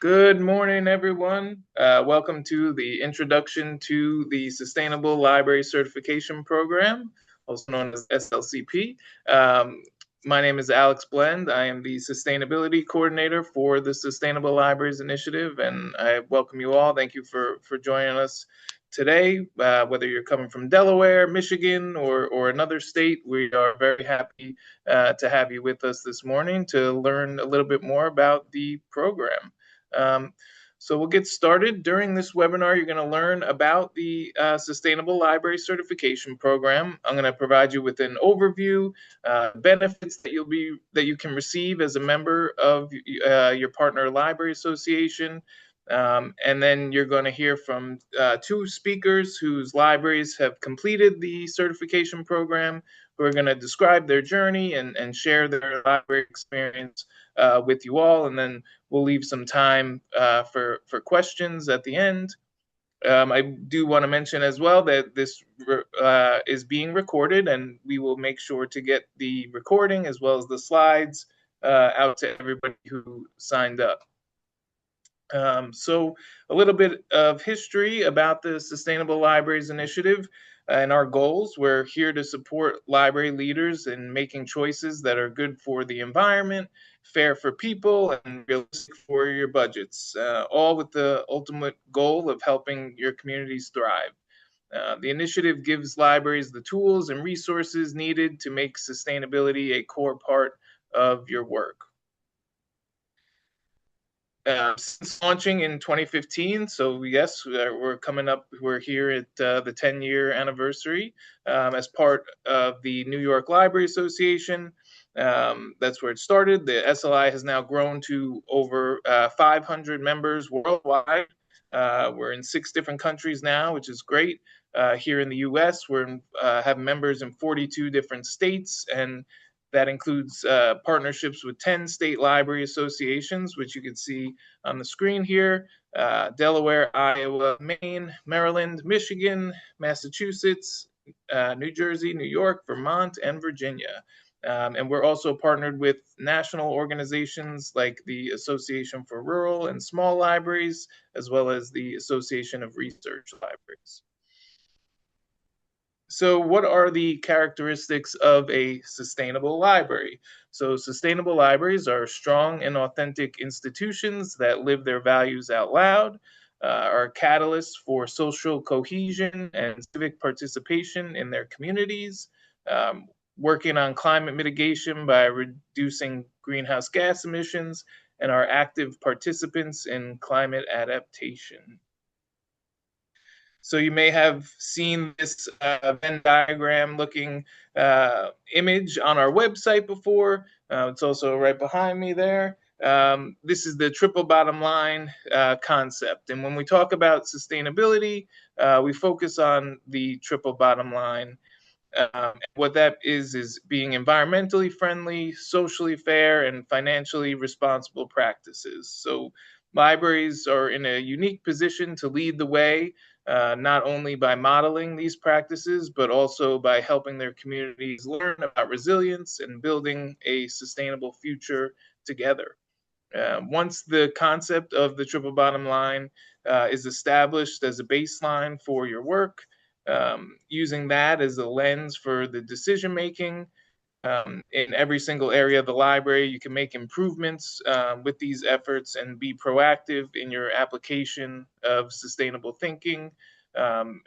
Good morning, everyone. Welcome to the Introduction to the Sustainable Library Certification Program, also known as SLCP. My name is Alex Blend. I am the Sustainability Coordinator for the Sustainable Libraries Initiative, and I welcome you all. Thank you for joining us today. Whether you're coming from Delaware, Michigan, or another state, we are very happy to have you with us this morning to learn a little bit more about the program. Um, so we'll get started. During this webinar, you're going to learn about the Sustainable Library Certification Program. I'm going to provide you with an overview, benefits that you can receive as a member of your partner library association. And then you're going to hear from two speakers whose libraries have completed the certification program, who are going to describe their journey and share their library experience with you all. And then we'll leave some time for questions at the end. I do want to mention as well that this is being recorded, and we will make sure to get the recording as well as the slides out to everybody who signed up. So a little bit of history about the Sustainable Libraries Initiative and our goals. We're here to support library leaders in making choices that are good for the environment, fair for people, and realistic for your budgets, all with the ultimate goal of helping your communities thrive. The initiative gives libraries the tools and resources needed to make sustainability a core part of your work. Since launching in 2015, so yes, we're here at the 10-year anniversary as part of the New York Library Association. That's where it started. The SLI has now grown to over 500 members worldwide. We're in 6 different countries now, which is great. Here in the US, we have members in 42 different states, and that includes partnerships with 10 state library associations, which you can see on the screen here: Delaware, Iowa, Maine, Maryland, Michigan, Massachusetts, New Jersey, New York, Vermont, and Virginia. And we're also partnered with national organizations like the Association for Rural and Small Libraries, as well as the Association of Research Libraries. So what are the characteristics of a sustainable library? So sustainable libraries are strong and authentic institutions that live their values out loud, are catalysts for social cohesion and civic participation in their communities, working on climate mitigation by reducing greenhouse gas emissions, and are active participants in climate adaptation. So you may have seen this Venn diagram looking image on our website before. It's also right behind me there. This is the triple bottom line concept. And when we talk about sustainability, we focus on the triple bottom line. What that is being environmentally friendly, socially fair, and financially responsible practices. So libraries are in a unique position to lead the way, not only by modeling these practices, but also by helping their communities learn about resilience and building a sustainable future together. Once the concept of the triple bottom line is established as a baseline for your work, using that as a lens for the decision making in every single area of the library, you can make improvements with these efforts and be proactive in your application of sustainable thinking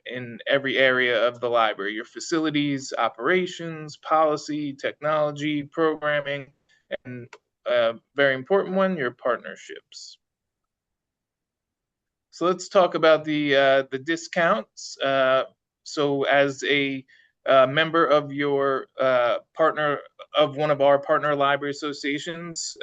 in every area of the library: your facilities, operations, policy, technology, programming, and a very important one, your partnerships. So let's talk about the discounts. So as a member of your partner of one of our partner library associations,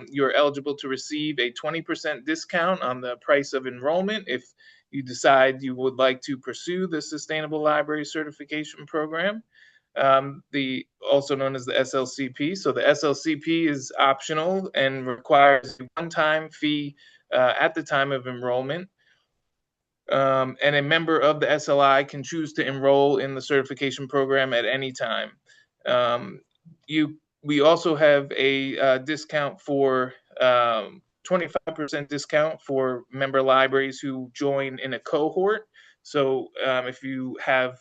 you're eligible to receive a 20% discount on the price of enrollment if you decide you would like to pursue the Sustainable Library Certification Program, also known as the SLCP. So the SLCP is optional and requires a one-time fee at the time of enrollment. And a member of the SLI can choose to enroll in the certification program at any time. We also have a discount for 25% discount for member libraries who join in a cohort. So if you have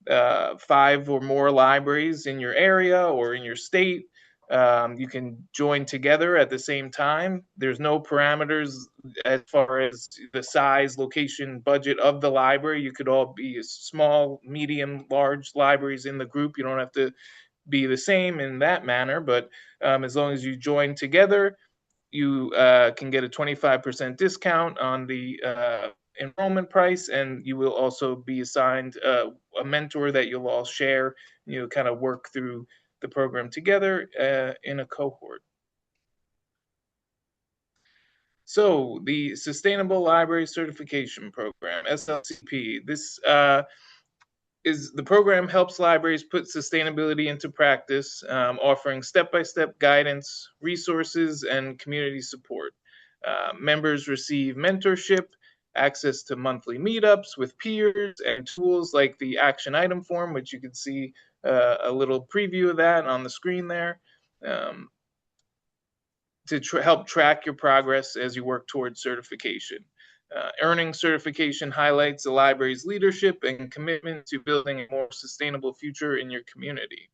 5 or more libraries in your area or in your state, you can join together at the same time. There's no parameters as far as the size, location, budget of the library. You could all be small, medium, large libraries in the group. You don't have to be the same in that manner, but as long as you join together, you can get a 25% discount on the enrollment price, and you will also be assigned a mentor that you'll all share. Kind of work through the program together in a cohort. So the Sustainable Library Certification Program, SLCP, this is the program helps libraries put sustainability into practice, offering step-by-step guidance, resources, and community support. Members receive mentorship, access to monthly meetups with peers, and tools like the action item form, which you can see a little preview of that on the screen there. To help track your progress as you work towards certification. Earning certification highlights the library's leadership and commitment to building a more sustainable future in your community.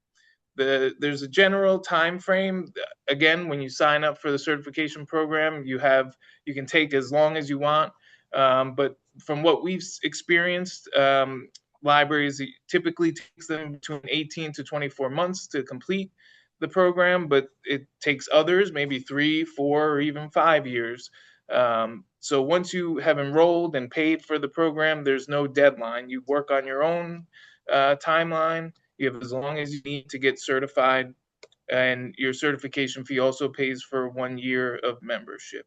There's a general time frame. Again, when you sign up for the certification program, you can take as long as you want. But from what we've experienced, libraries typically takes them between 18 to 24 months to complete the program, but it takes others maybe 3, 4, or even 5 years. So once you have enrolled and paid for the program, there's no deadline. You work on your own timeline. You have as long as you need to get certified, and your certification fee also pays for 1 year of membership.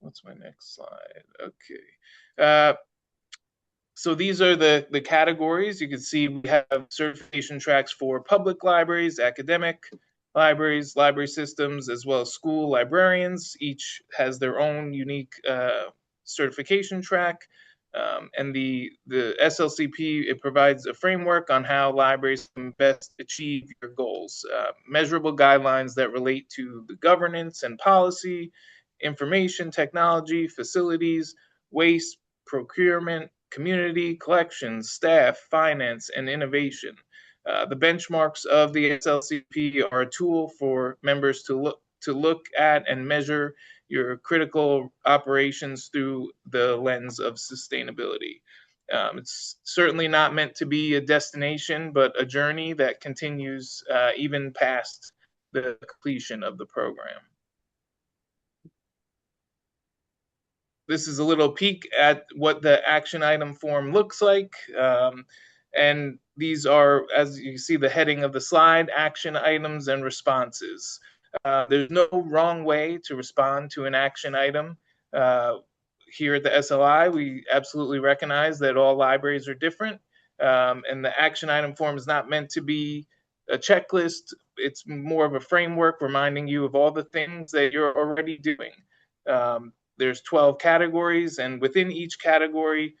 What's my next slide? Okay. So these are the categories. You can see we have certification tracks for public libraries, academic libraries, library systems, as well as school librarians. Each has their own unique certification track. And the SLCP, it provides a framework on how libraries can best achieve your goals. Measurable guidelines that relate to the governance and policy, information technology, facilities, waste, procurement, community, collections, staff, finance, and innovation. The benchmarks of the SLCP are a tool for members to look at and measure your critical operations through the lens of sustainability. It's certainly not meant to be a destination, but a journey that continues even past the completion of the program. This is a little peek at what the action item form looks like. And these are, as you see the heading of the slide, action items and responses. There's no wrong way to respond to an action item. Here at the SLI, we absolutely recognize that all libraries are different, and the action item form is not meant to be a checklist. It's more of a framework reminding you of all the things that you're already doing. There's 12 categories, and within each category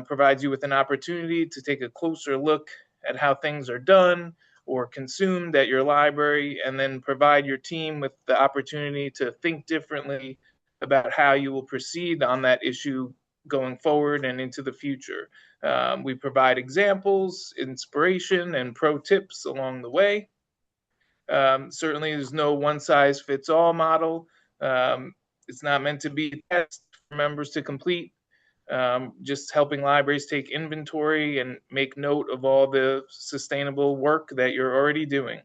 provides you with an opportunity to take a closer look at how things are done or consumed at your library, and then provide your team with the opportunity to think differently about how you will proceed on that issue going forward and into the future. We provide examples, inspiration, and pro tips along the way. Certainly, there's no one-size-fits-all model. It's not meant to be a test for members to complete. Just helping libraries take inventory and make note of all the sustainable work that you're already doing.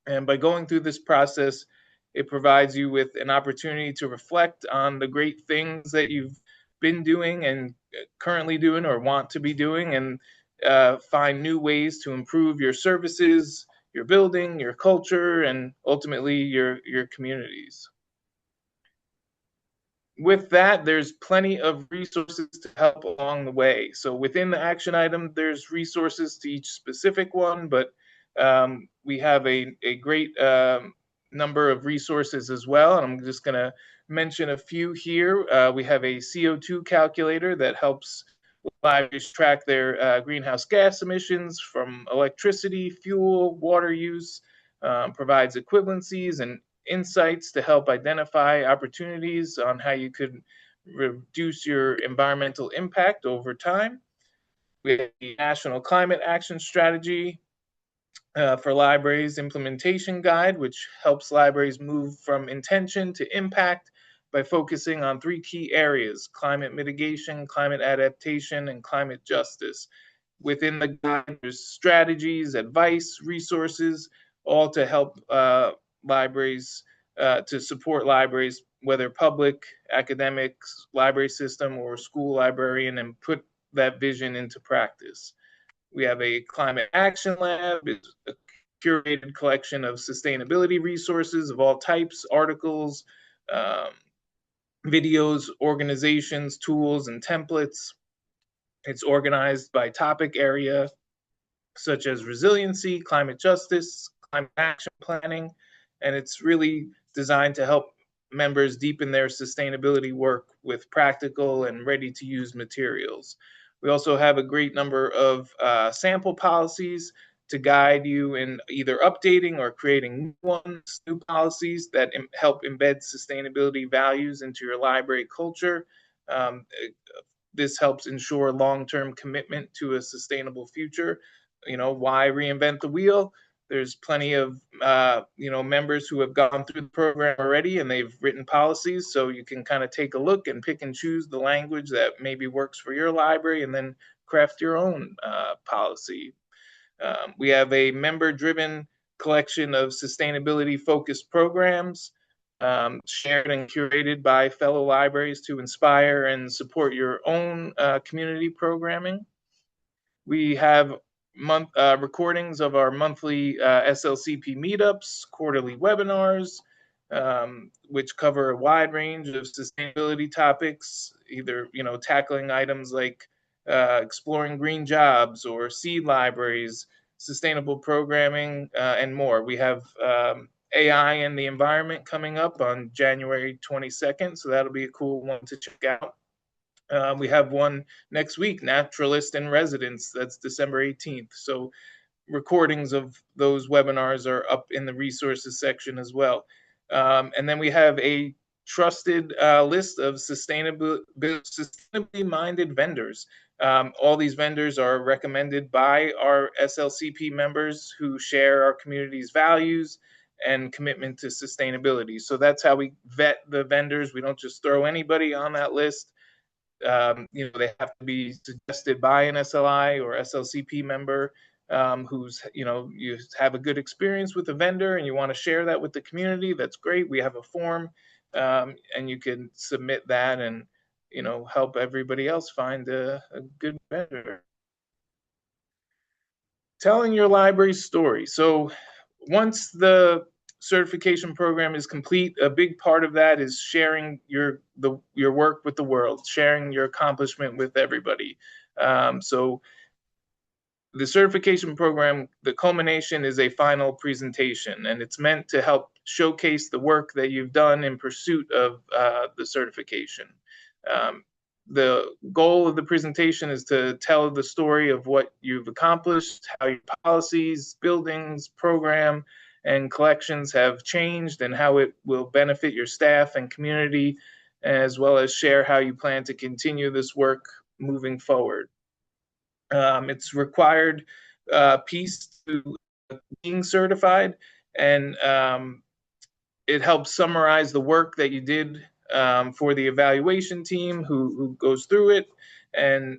And by going through this process, it provides you with an opportunity to reflect on the great things that you've been doing and currently doing or want to be doing, and find new ways to improve your services, your building, your culture, and ultimately your communities. With that, there's plenty of resources to help along the way. So within the action item, there's resources to each specific one, but we have a great number of resources as well. And I'm just going to mention a few here. We have a CO2 calculator that helps libraries track their greenhouse gas emissions from electricity, fuel, water use, provides equivalencies and insights to help identify opportunities on how you could reduce your environmental impact over time. We have the National Climate Action Strategy for Libraries Implementation Guide, which helps libraries move from intention to impact by focusing on three key areas: climate mitigation, climate adaptation, and climate justice. Within the guide, there's strategies, advice, resources, all to help libraries, to support libraries, whether public, academics, library system, or school librarian, and put that vision into practice. We have a climate action lab. It's a curated collection of sustainability resources of all types, articles, um, videos, organizations, tools, and templates. It's organized by topic area, such as resiliency, climate justice, climate action planning, and it's really designed to help members deepen their sustainability work with practical and ready to use materials. We also have a great number of sample policies to guide you in either updating or creating new policies that help embed sustainability values into your library culture. Um, this helps ensure long-term commitment to a sustainable future. Why reinvent the wheel? There's plenty of members who have gone through the program already, and they've written policies, so you can kind of take a look and pick and choose the language that maybe works for your library, and then craft your own policy. We have a member-driven collection of sustainability-focused programs, shared and curated by fellow libraries to inspire and support your own community programming. We have recordings of our monthly SLCP meetups, quarterly webinars, which cover a wide range of sustainability topics, either tackling items like exploring green jobs or seed libraries, sustainable programming, and more. We have AI and the environment coming up on January 22nd, so that'll be a cool one to check out. We have one next week, Naturalist in Residence. That's December 18th. So recordings of those webinars are up in the resources section as well. And then we have a trusted list of sustainably minded vendors. All these vendors are recommended by our SLCP members who share our community's values and commitment to sustainability. So that's how we vet the vendors. We don't just throw anybody on that list. They have to be suggested by an SLI or SLCP member who's, you have a good experience with the vendor and you want to share that with the community. That's great. We have a form and you can submit that and, help everybody else find a good vendor. Telling your library's story. So once the certification program is complete, a big part of that is sharing your work with the world, sharing your accomplishment with everybody. So the certification program, the culmination is a final presentation, and it's meant to help showcase the work that you've done in pursuit of the certification. The goal of the presentation is to tell the story of what you've accomplished, how your policies, buildings, program, and collections have changed, and how it will benefit your staff and community, as well as share how you plan to continue this work moving forward. It's required piece to being certified, and it helps summarize the work that you did for the evaluation team who goes through it, and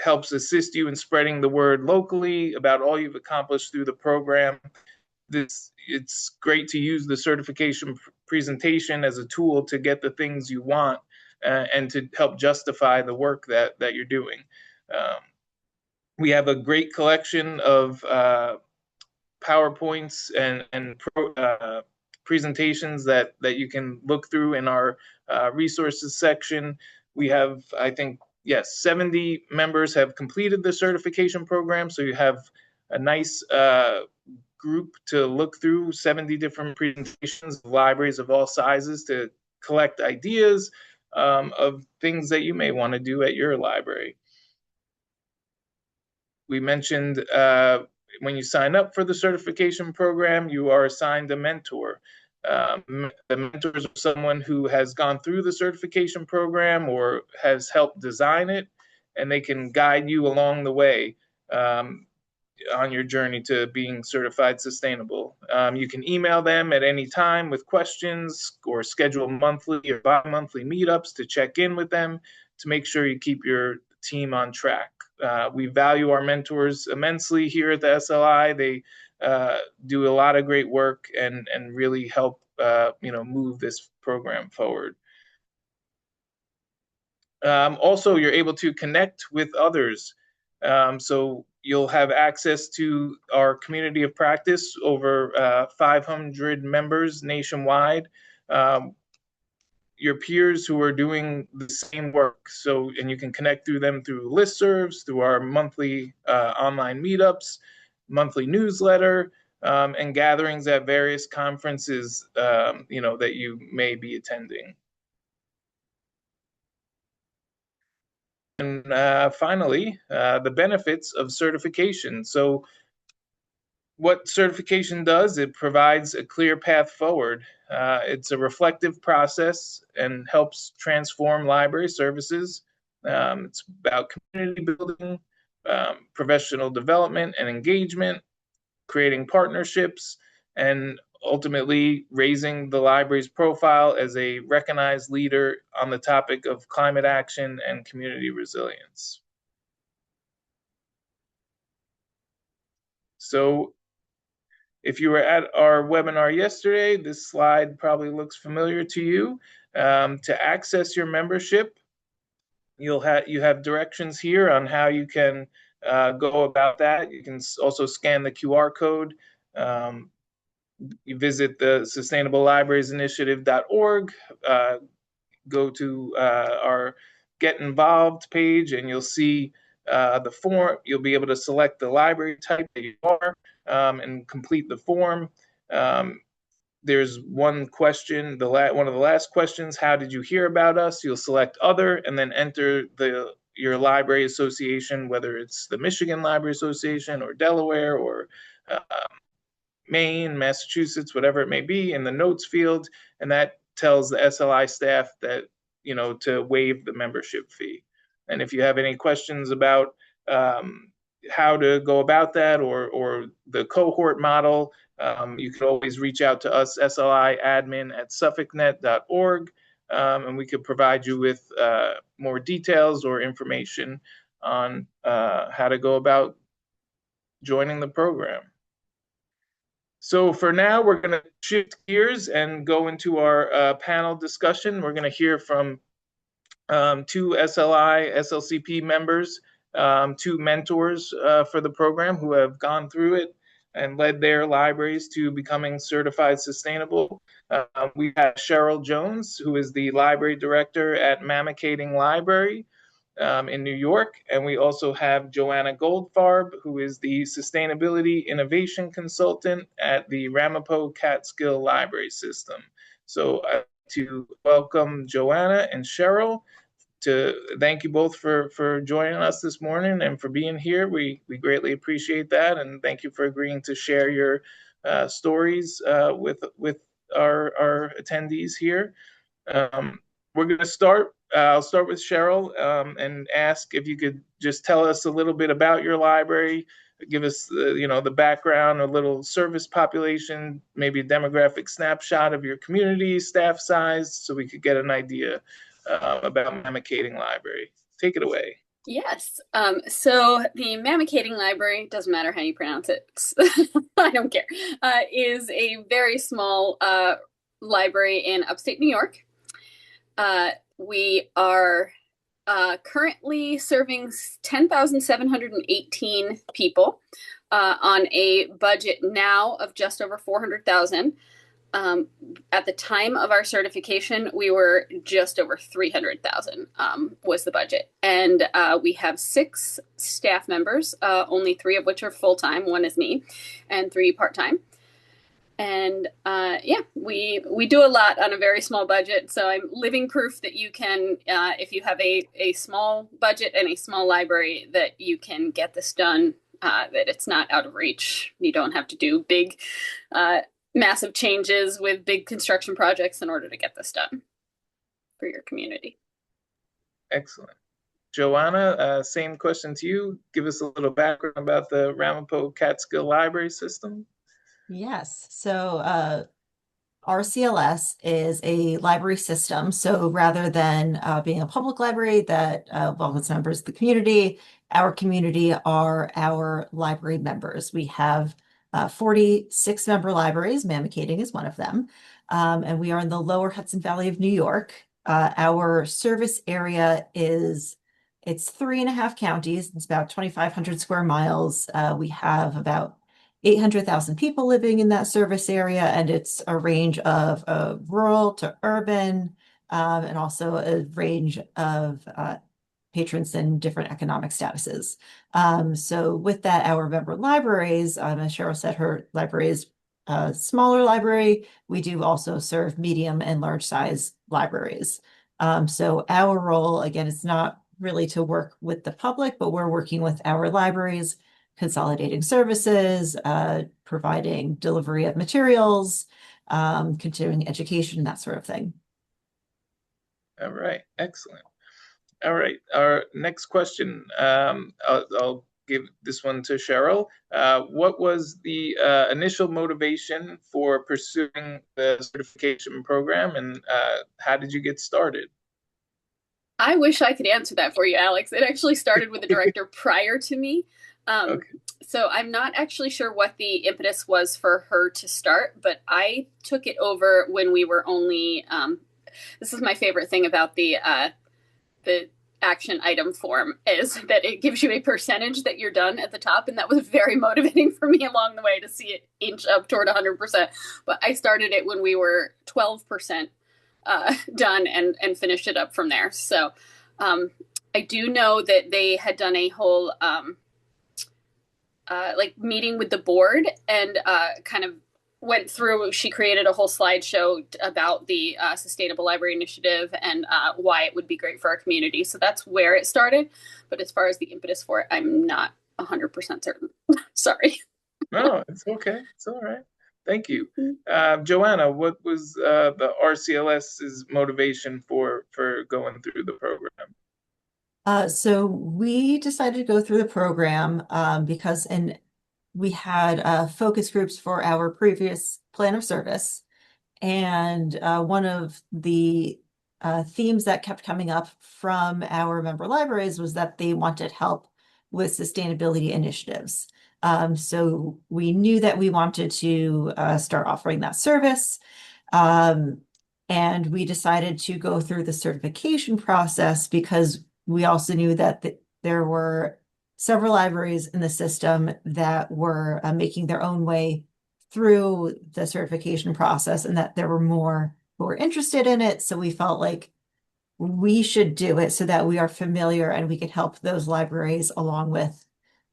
helps assist you in spreading the word locally about all you've accomplished through the program. It's great to use the certification presentation as a tool to get the things you want and to help justify the work that you're doing. We have a great collection of PowerPoints and presentations that you can look through in our resources section. We have, I think, yes, 70 members have completed the certification program. So you have a nice group to look through, 70 different presentations of libraries of all sizes to collect ideas of things that you may want to do at your library. We mentioned when you sign up for the certification program, you are assigned a mentor. The mentors are someone who has gone through the certification program or has helped design it, and they can guide you along the way on your journey to being certified sustainable. You can email them at any time with questions or schedule monthly or bi-monthly meetups to check in with them to make sure you keep your team on track. We value our mentors immensely here at the SLI. They do a lot of great work and really help move this program forward. Also, you're able to connect with others. So you'll have access to our community of practice, over 500 members nationwide. Your peers who are doing the same work. So, and you can connect through them through listservs, through our monthly online meetups, monthly newsletter, and gatherings at various conferences, that you may be attending. And finally, the benefits of certification. So what certification does, it provides a clear path forward. It's a reflective process and helps transform library services. It's about community building, professional development and engagement, creating partnerships, and ultimately raising the library's profile as a recognized leader on the topic of climate action and community resilience. So if you were at our webinar yesterday, this slide probably looks familiar to you. To access your membership, you have directions here on how you can go about that. You can also scan the QR code. You visit the sustainablelibrariesinitiative.org, go to our Get Involved page, and you'll see the form. You'll be able to select the library type that you are and complete the form. There's one question, one of the last questions, how did you hear about us? You'll select other and then enter your library association, whether it's the Michigan Library Association or Delaware or Maine, Massachusetts, whatever it may be, in the notes field, and that tells the SLI staff that, to waive the membership fee. And if you have any questions about how to go about that or the cohort model, you can always reach out to us, sliadmin@suffolknet.org, and we could provide you with more details or information on how to go about joining the program. So for now, we're going to shift gears and go into our panel discussion. We're going to hear from two SLI, SLCP members, two mentors for the program who have gone through it and led their libraries to becoming certified sustainable. We have Cheryl Jones, who is the library director at Mamakating Library in New York. And we also have Joanna Goldfarb, who is the Sustainability Innovation Consultant at the Ramapo Catskill Library System. So I'd like to welcome Joanna and Cheryl. To thank you both for joining us this morning and for being here. We greatly appreciate that, and thank you for agreeing to share your stories with our attendees here. We're going to start. I'll start with Cheryl and ask if you could just tell us a little bit about your library, give us the background, a little service population, maybe a demographic snapshot of your community, staff size, so we could get an idea about Mamakating Library. Take it away. Yes. So the Mamakating Library, doesn't matter how you pronounce it, I don't care, is a very small library in upstate New York. We are currently serving 10,718 people on a budget now of just over 400,000. At the time of our certification, we were just over 300,000 was the budget. And we have 6 staff members, only 3 of which are full-time. 1 is me, and 3 part-time. And yeah, we do a lot on a very small budget. So I'm living proof that you can, if you have a small budget and a small library, that you can get this done, that it's not out of reach. You don't have to do big massive changes with big construction projects in order to get this done for your community. Excellent. Joanna, same question to you. Give us a little background about the Ramapo Catskill Library System. Yes. RCLS is a library system. So rather than being a public library that welcomes members of the community, our community are our library members. We have 46 member libraries. Mamakating is one of them. And we are in the lower Hudson Valley of New York. Our service area it's 3.5 counties. It's about 2,500 square miles. We have about 800,000 people living in that service area, and it's a range of rural to urban, and also a range of patrons in different economic statuses. So with that, our member libraries, as Cheryl said, her library is a smaller library. We do also serve medium and large size libraries. So our role, again, is not really to work with the public, but we're working with our libraries, consolidating services, providing delivery of materials, continuing education, that sort of thing. All right, excellent. All right, our next question. I'll give this one to Cheryl. What was the initial motivation for pursuing the certification program, and how did you get started? I wish I could answer that for you, Alex. It actually started with a director prior to me. Okay. So I'm not actually sure what the impetus was for her to start, but I took it over when we were only, this is my favorite thing about the action item form is that it gives you a percentage that you're done at the top. And that was very motivating for me along the way to see it inch up toward 100%. But I started it when we were 12% done and finished it up from there. So I do know that they had done a whole like meeting with the board and kind of went through. She created a whole slideshow about the Sustainable Library Initiative and why it would be great for our community. So that's where it started. But as far as the impetus for it, I'm not 100% certain. Sorry. No, it's okay. It's all right. Thank you. Joanna, what was the RCLS's motivation for going through the program? So we decided to go through the program because we had focus groups for our previous plan of service. And one of the themes that kept coming up from our member libraries was that they wanted help with sustainability initiatives. So we knew that we wanted to start offering that service. And we decided to go through the certification process because we also knew that there were several libraries in the system that were making their own way through the certification process and that there were more who were interested in it. So we felt like we should do it so that we are familiar and we can help those libraries along with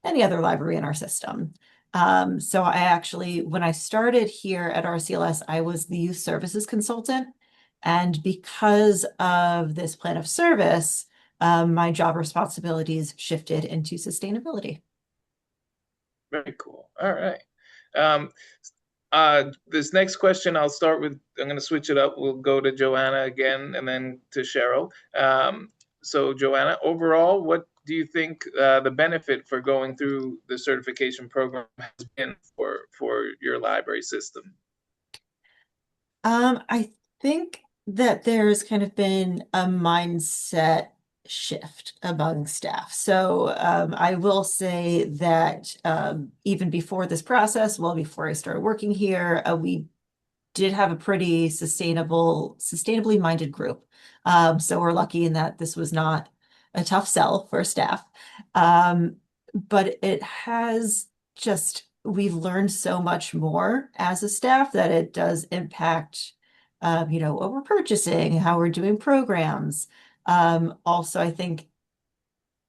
any other library in our system. So I actually, when I started here at RCLS, I was the youth services consultant. And because of this plan of service, my job responsibilities shifted into sustainability. Very cool. All right. This next question, I'll start with, I'm going to switch it up. We'll go to Joanna again and then to Cheryl. So Joanna, overall, what do you think the benefit for going through the certification program has been for your library system? I think that there's kind of been a mindset shift among staff. So I will say that even before this process, well, before I started working here, we did have a pretty sustainably minded group. So we're lucky in that this was not a tough sell for staff. But it has just, we've learned so much more as a staff that it does impact, what we're purchasing, how we're doing programs. Also, I think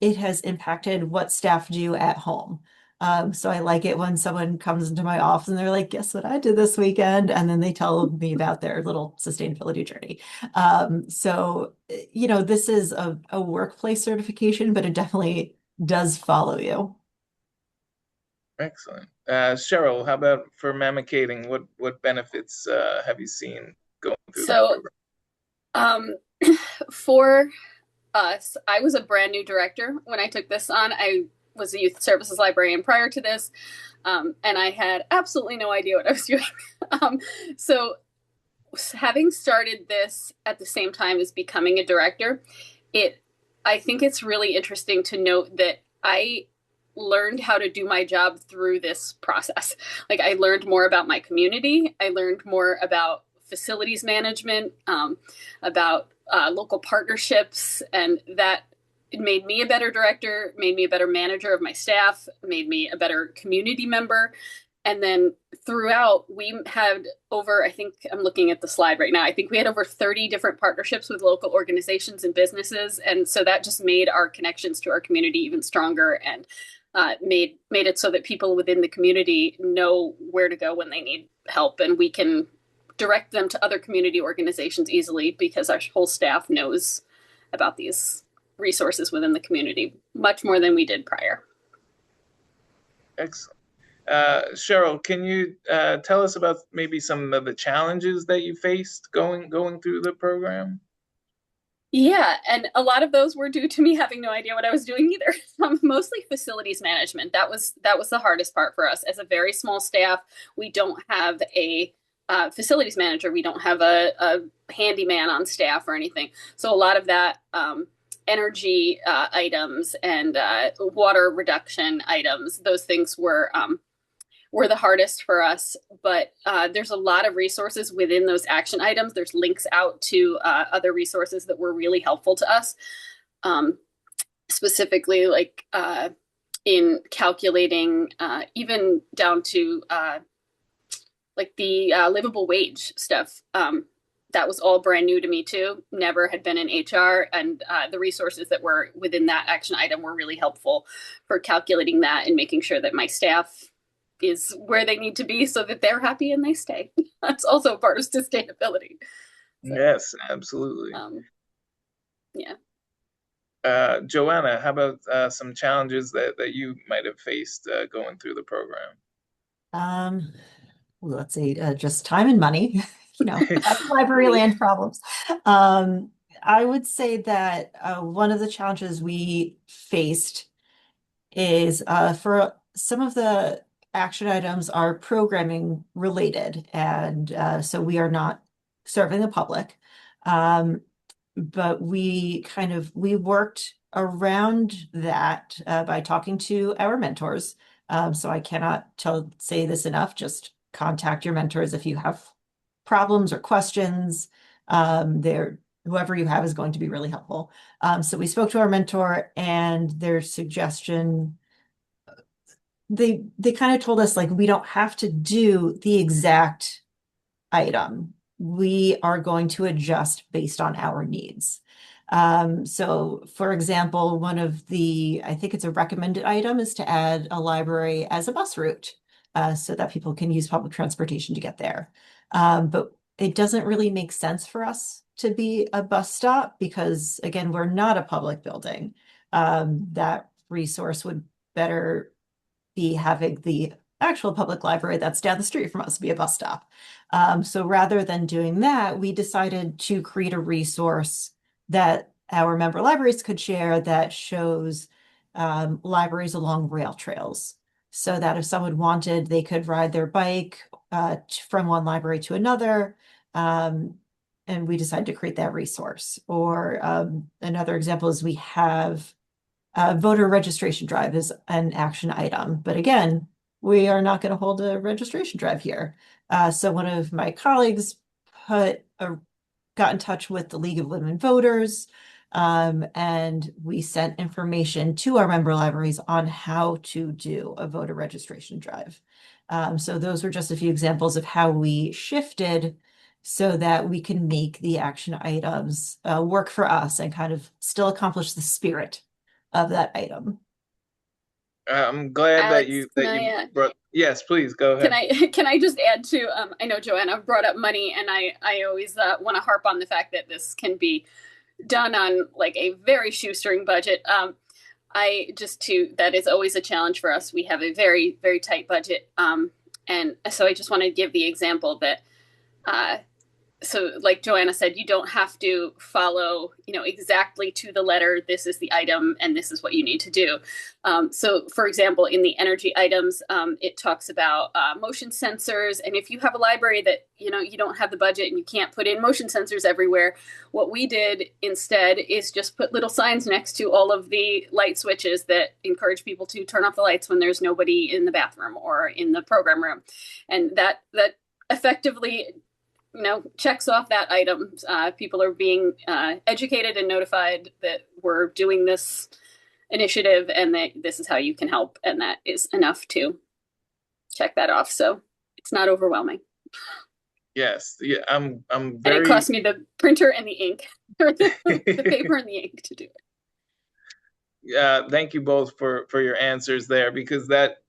it has impacted what staff do at home. So I like it when someone comes into my office and they're like, guess what I did this weekend? And then they tell me about their little sustainability journey. This is a workplace certification, but it definitely does follow you. Excellent. Cheryl, how about for Mamakating? What benefits have you seen going through that So, program? um, for us, I was a brand new director when I took this on. I was a youth services librarian prior to this, and I had absolutely no idea what I was doing. um, so, having started this at the same time as becoming a director, it I think it's really interesting to note that I learned how to do my job through this process. Like I learned more about my community. I learned more about facilities management, about local partnerships, and that it made me a better director, made me a better manager of my staff, made me a better community member. And then throughout, we had over, I think I'm looking at the slide right now, I think we had over 30 different partnerships with local organizations and businesses. And so that just made our connections to our community even stronger, and made it so that people within the community know where to go when they need help, and we can direct them to other community organizations easily because our whole staff knows about these resources within the community much more than we did prior. Excellent. Cheryl, can you tell us about maybe some of the challenges that you faced going through the program? Yeah, and a lot of those were due to me having no idea what I was doing either. Mostly facilities management. That was the hardest part for us. As a very small staff, we don't have a facilities manager. We don't have a handyman on staff or anything. So a lot of that energy items and water reduction items, those things were the hardest for us. But there's a lot of resources within those action items. There's links out to other resources that were really helpful to us, specifically like in calculating, even down to like the livable wage stuff. That was all brand new to me too. Never had been in HR, and the resources that were within that action item were really helpful for calculating that and making sure that my staff is where they need to be so that they're happy and they stay. That's also part of sustainability. So, Yes, absolutely. Yeah. Joanna, how about some challenges that you might have faced going through the program? Um, let's see, just time and money, library land problems. Um, I would say that one of the challenges we faced is for some of the action items are programming related, and so we are not serving the public. Um, but we worked around that by talking to our mentors. So I cannot say this enough. Just contact your mentors if you have problems or questions. Whoever you have is going to be really helpful. So we spoke to our mentor, and their suggestion, they kind of told us like we don't have to do the exact item. We are going to adjust based on our needs. So for example, I think it's a recommended item is to add a library as a bus route, so that people can use public transportation to get there. But it doesn't really make sense for us to be a bus stop because, again, we're not a public building. That resource would better be having the actual public library that's down the street from us be a bus stop. So rather than doing that, we decided to create a resource that our member libraries could share that shows libraries along rail trails, so that if someone wanted, they could ride their bike from one library to another. And we decided to create that resource. Or another example is we have voter registration drive is an action item. But again, we are not going to hold a registration drive here. So one of my colleagues got in touch with the League of Women Voters, and we sent information to our member libraries on how to do a voter registration drive. So those were just a few examples of how we shifted so that we can make the action items work for us and kind of still accomplish the spirit of that item. I'm glad that Alex, you brought. Yes, please go can ahead. I just add to I know Joanna brought up money, and I always want to harp on the fact that this can be done on like a very shoestring budget. that is always a challenge for us. We have a very, very tight budget. And so I just want to give the example that, so like Joanna said, you don't have to follow, exactly to the letter, this is the item and this is what you need to do. So for example, in the energy items, it talks about motion sensors. And if you have a library that, you don't have the budget and you can't put in motion sensors everywhere, what we did instead is just put little signs next to all of the light switches that encourage people to turn off the lights when there's nobody in the bathroom or in the program room. And that effectively checks off that item. People are being educated and notified that we're doing this initiative and that this is how you can help. And that is enough to check that off. So it's not overwhelming. Yes. Yeah. I'm And very. it cost me the printer and the ink, or the paper and the ink to do it. Thank you both for your answers there, because that,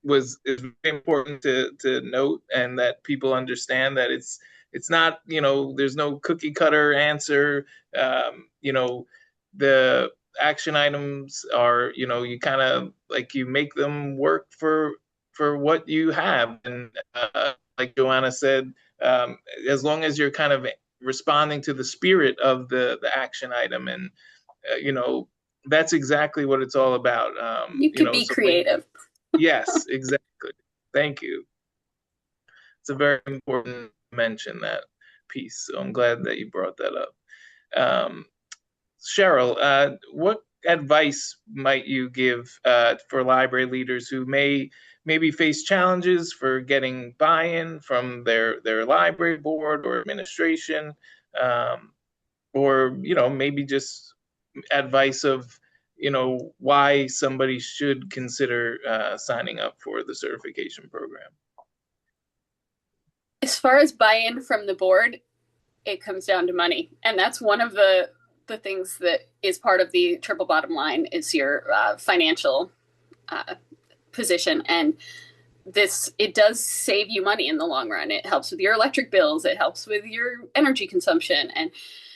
is very important to note, and that people understand that it's not, there's no cookie cutter answer. The action items are, you kind of like, you make them work for what you have. And like Joanna said, as long as you're kind of responding to the spirit of the action item, and that's exactly what it's all about. You could be creative. Yes, exactly. Thank you. It's a very important mention, that piece. So I'm glad that you brought that up. Cheryl, what advice might you give for library leaders who maybe face challenges for getting buy-in from their library board or administration, or maybe just advice of why somebody should consider signing up for the certification program? As far as buy-in from the board, it comes down to money. And that's one of the things that is part of the triple bottom line, is your financial position. And it does save you money in the long run. It helps with your electric bills. It helps with your energy consumption. And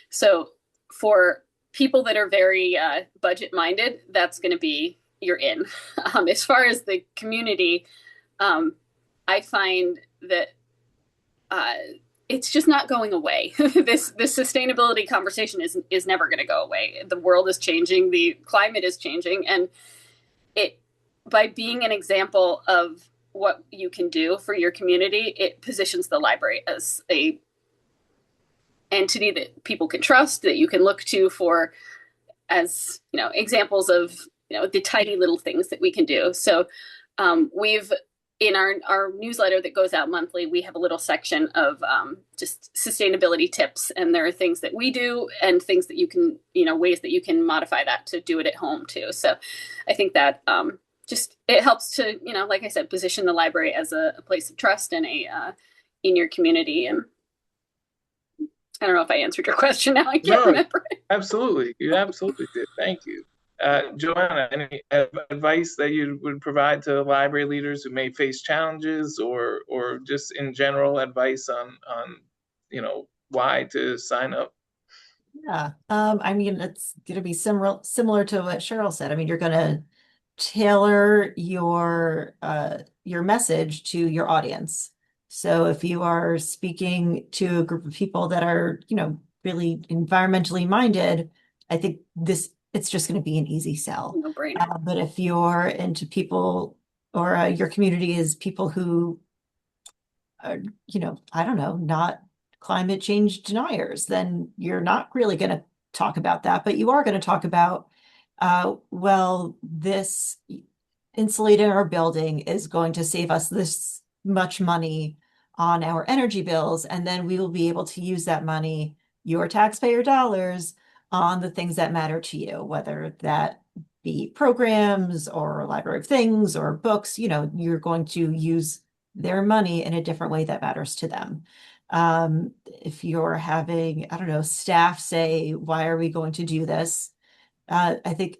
so for people that are very budget minded, that's going to be your in. As far as the community, I find that it's just not going away. This sustainability conversation is never going to go away. The world is changing, the climate is changing, and by being an example of what you can do for your community, it positions the library as a entity that people can trust, that you can look to for, as examples of the tiny little things that we can do. So we've, in our newsletter that goes out monthly, we have a little section of just sustainability tips, and there are things that we do and things that you can, ways that you can modify that to do it at home too. So I think that just, it helps to, like I said, position the library as a place of trust and in your community. And I don't know if I answered your question now. I can't remember. Absolutely. You absolutely did. Thank you. Joanna, any advice that you would provide to library leaders who may face challenges, or just in general advice on why to sign up? Yeah. I mean, it's going to be similar to what Cheryl said. I mean, you're going to tailor your message to your audience. So if you are speaking to a group of people that are, really environmentally minded, I think it's just going to be an easy sell. No brainer. But if you're into people, or your community is people who are, I don't know, not climate change deniers, then you're not really going to talk about that, but you are going to talk about, well, this insulating our building is going to save us this much money on our energy bills, and then we will be able to use that money, your taxpayer dollars, on the things that matter to you, whether that be programs or library of things or books. You're going to use their money in a different way that matters to them. If you're having, I don't know, staff say, why are we going to do this? I think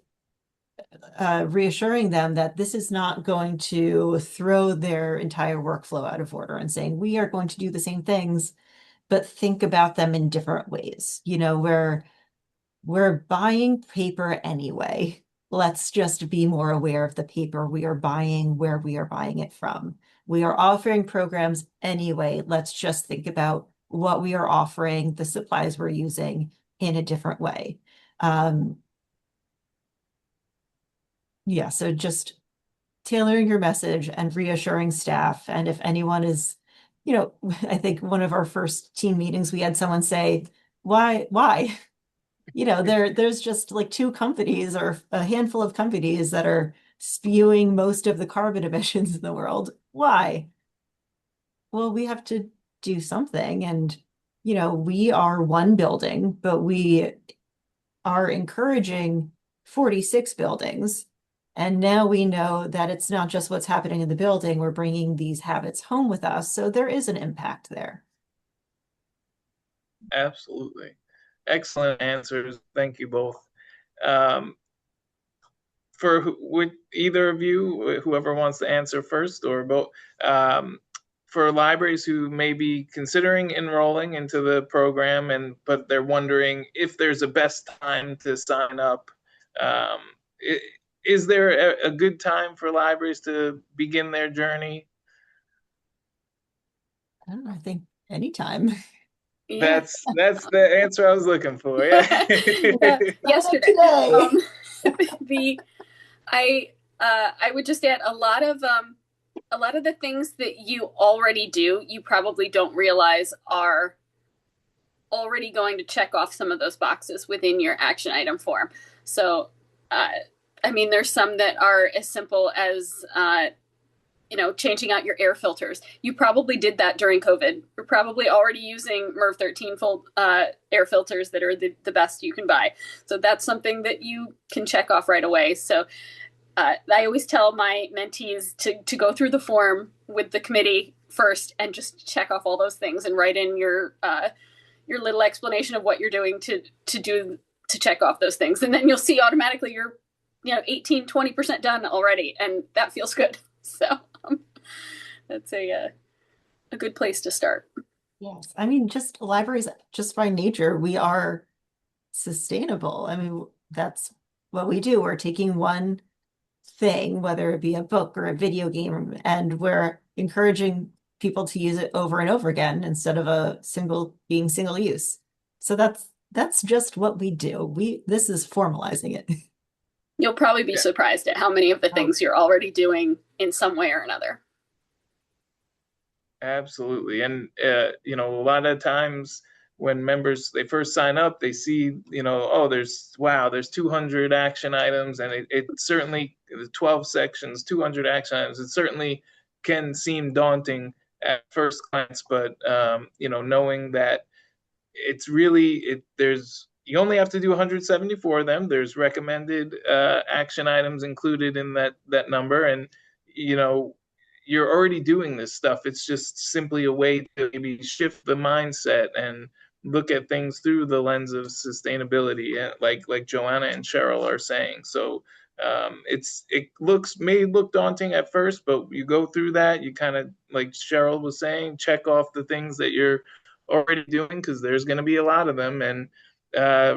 reassuring them that this is not going to throw their entire workflow out of order, and saying, we are going to do the same things, but think about them in different ways, where we're buying paper anyway. Let's just be more aware of the paper we are buying, where we are buying it from. We are offering programs anyway. Let's just think about what we are offering, the supplies we're using in a different way. Yeah, so just tailoring your message and reassuring staff. And if anyone is, I think one of our first team meetings, we had someone say, why? There's just like two companies or a handful of companies that are spewing most of the carbon emissions in the world. Why? Well, we have to do something. And, we are one building, but we are encouraging 46 buildings. And now we know that it's not just what's happening in the building, we're bringing these habits home with us. So there is an impact there. Absolutely. Excellent answers. Thank you both. Um, would either of you, whoever wants to answer first or both, for libraries who may be considering enrolling into the program but they're wondering if there's a best time to sign up, um, is there a good time for libraries to begin their journey? I don't know, I think anytime. Yeah. That's the answer I was looking for. Yeah. Yesterday. Today. I would just add a lot of the things that you already do, you probably don't realize are already going to check off some of those boxes within your action item form. So, there's some that are as simple as changing out your air filters. You probably did that during COVID. You're probably already using MERV 13 full air filters that are the best you can buy. So that's something that you can check off right away. So I always tell my mentees to go through the form with the committee first and just check off all those things and write in your little explanation of what you're doing to check off those things. And then you'll see automatically you're 18, 20% done already. And that feels good. So that's a good place to start. Yes. Just libraries, just by nature, we are sustainable. That's what we do. We're taking one thing, whether it be a book or a video game, and we're encouraging people to use it over and over again instead of being single use. So that's just what we do. This is formalizing it. You'll probably be surprised at how many of the things you're already doing in some way or another. Absolutely. And, a lot of times when members, they first sign up, they see, there's 200 action items, and it certainly, 12 sections, 200 action items, it certainly can seem daunting at first glance, but, knowing that it's really, you only have to do 174 of them. There's recommended action items included in that number, and you're already doing this stuff. It's just simply a way to maybe shift the mindset and look at things through the lens of sustainability, like Joanna and Cheryl are saying. So it may look daunting at first, but you go through that, you kind of, like Cheryl was saying, check off the things that you're already doing, because there's going to be a lot of them, and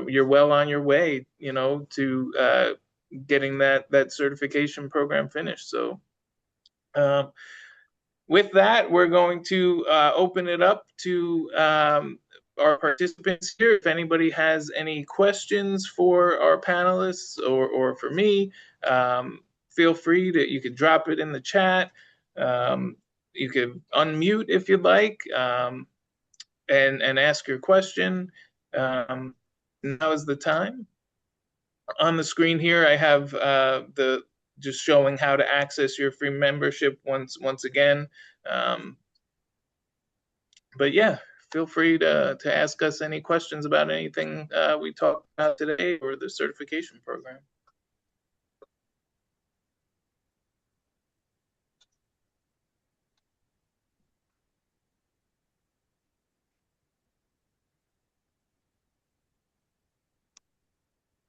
you're well on your way, to getting that certification program finished. So with that, we're going to open it up to our participants here. If anybody has any questions for our panelists or for me, feel free you could drop it in the chat. You could unmute if you'd like, and ask your question. Now is the time. On the screen here, I have just showing how to access your free membership once again. But yeah, feel free to ask us any questions about anything we talked about today or the certification program.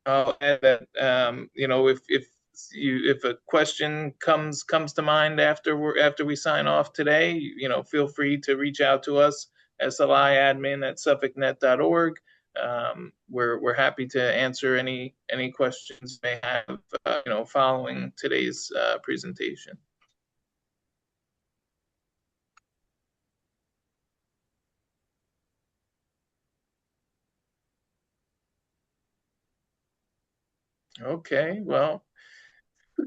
I'll add that if a question comes to mind after we sign off today, feel free to reach out to us, sliadmin@suffolknet.org. we're happy to answer any questions you may have, following today's presentation. Okay, well,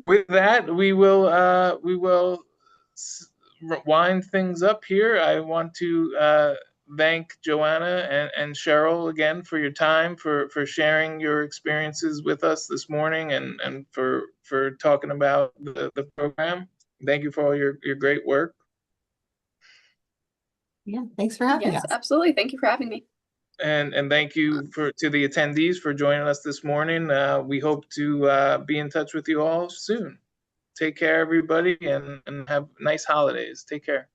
with that, we will wind things up here. I want to thank Joanna and Cheryl again for your time, for sharing your experiences with us this morning, and for talking about the program. Thank you for all your great work. Yeah, thanks for having us. Yes, absolutely. Thank you for having me. And thank you to the attendees for joining us this morning. We hope to be in touch with you all soon. Take care, everybody, and have nice holidays. Take care.